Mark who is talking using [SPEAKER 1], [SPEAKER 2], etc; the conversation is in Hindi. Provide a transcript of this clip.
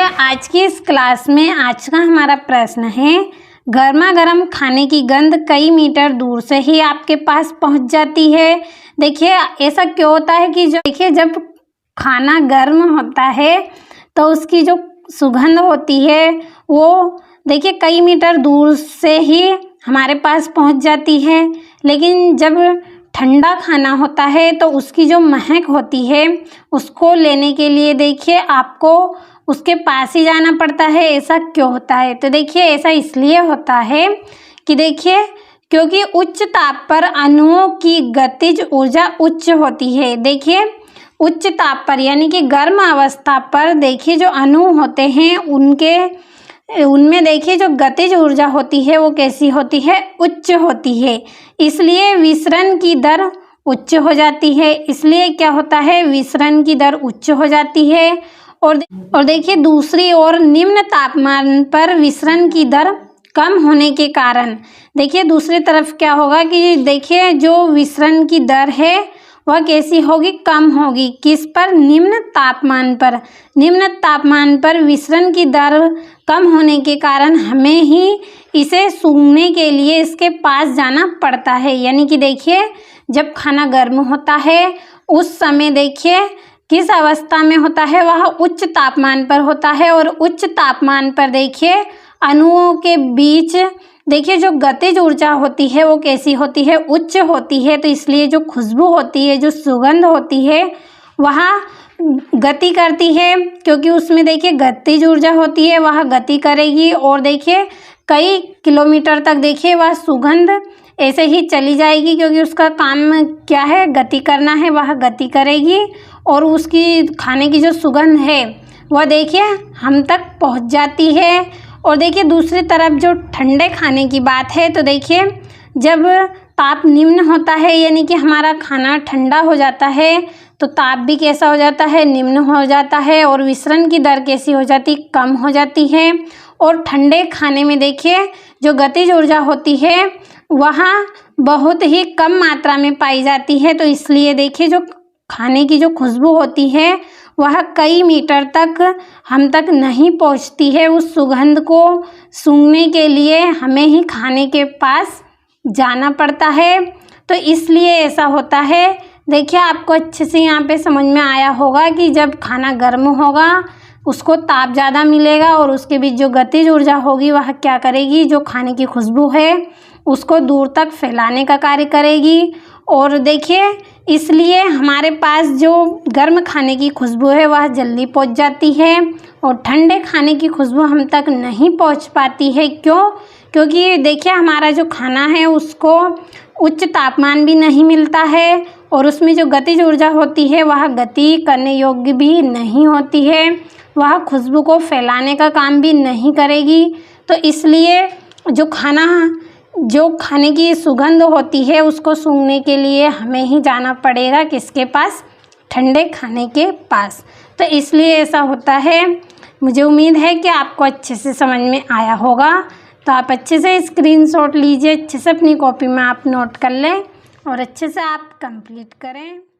[SPEAKER 1] आज की इस क्लास में आज का हमारा प्रश्न है, गर्मा गर्म खाने की गंध कई मीटर दूर से ही आपके पास पहुंच जाती है। देखिए ऐसा क्यों होता है कि जब खाना गर्म होता है तो उसकी जो सुगंध होती है वो देखिए कई मीटर दूर से ही हमारे पास पहुंच जाती है। लेकिन जब ठंडा खाना होता है तो उसकी जो महक होती है उसको लेने के लिए देखिए आपको उसके पास ही जाना पड़ता है। ऐसा क्यों होता है? तो देखिए ऐसा इसलिए होता है कि देखिए क्योंकि उच्च ताप पर अणुओं की गतिज ऊर्जा उच्च होती है। देखिए उच्च ताप पर यानी कि गर्म अवस्था पर देखिए जो अणु होते हैं उनमें देखिए जो गतिज ऊर्जा होती है वो कैसी होती है? उच्च होती है। इसलिए विसरण की दर उच्च हो जाती है। इसलिए क्या होता है? विसरण की दर उच्च हो जाती है। और देखिए दूसरी ओर निम्न तापमान पर विसरण की दर कम होने के कारण देखिए दूसरी तरफ क्या होगा कि देखिए जो विसरण की दर है वह कैसी होगी? कम होगी। किस पर? निम्न तापमान पर। निम्न तापमान पर विसरण की दर कम होने के कारण हमें ही इसे सूंघने के लिए इसके पास जाना पड़ता है। यानी कि देखिए जब खाना गर्म होता है उस समय देखिए किस अवस्था में होता है? वह उच्च तापमान पर होता है। और उच्च तापमान पर देखिए अणुओं के बीच देखिए जो गतिज ऊर्जा होती है वो कैसी होती है? उच्च होती है। तो इसलिए जो खुशबू होती है, जो सुगंध होती है वह गति करती है, क्योंकि उसमें देखिए गतिज ऊर्जा होती है, वह गति करेगी। और देखिए कई किलोमीटर तक देखिए वह सुगंध ऐसे ही चली जाएगी, क्योंकि उसका काम क्या है? गति करना है। वह गति करेगी और उसकी खाने की जो सुगंध है वह देखिए हम तक पहुंच जाती है। और देखिए दूसरी तरफ जो ठंडे खाने की बात है तो देखिए जब ताप निम्न होता है यानी कि हमारा खाना ठंडा हो जाता है तो ताप भी कैसा हो जाता है? निम्न हो जाता है। और विसरण की दर कैसी हो जाती? कम हो जाती है। और ठंडे खाने में देखिए जो गतिज ऊर्जा होती है वहाँ बहुत ही कम मात्रा में पाई जाती है। तो इसलिए देखिए जो खाने की जो खुशबू होती है वह कई मीटर तक हम तक नहीं पहुंचती है। उस सुगंध को सूंघने के लिए हमें ही खाने के पास जाना पड़ता है। तो इसलिए ऐसा होता है। देखिए आपको अच्छे से यहाँ पे समझ में आया होगा कि जब खाना गर्म होगा उसको ताप ज़्यादा मिलेगा और उसके बीच जो गतिज ऊर्जा होगी वह क्या करेगी? जो खाने की खुशबू है उसको दूर तक फैलाने का कार्य करेगी। और देखिए इसलिए हमारे पास जो गर्म खाने की खुशबू है वह जल्दी पहुंच जाती है और ठंडे खाने की खुशबू हम तक नहीं पहुंच पाती है। क्यों? क्योंकि देखिए हमारा जो खाना है उसको उच्च तापमान भी नहीं मिलता है और उसमें जो गतिज ऊर्जा होती है वह गति करने योग्य भी नहीं होती है, वह खुशबू को फैलाने का काम भी नहीं करेगी। तो इसलिए जो खाने की सुगंध होती है उसको सूंघने के लिए हमें ही जाना पड़ेगा किसके पास? ठंडे खाने के पास। तो इसलिए ऐसा होता है। मुझे उम्मीद है कि आपको अच्छे से समझ में आया होगा। तो आप अच्छे से स्क्रीनशॉट लीजिए, अच्छे से अपनी कॉपी में आप नोट कर लें और अच्छे से आप कंप्लीट करें।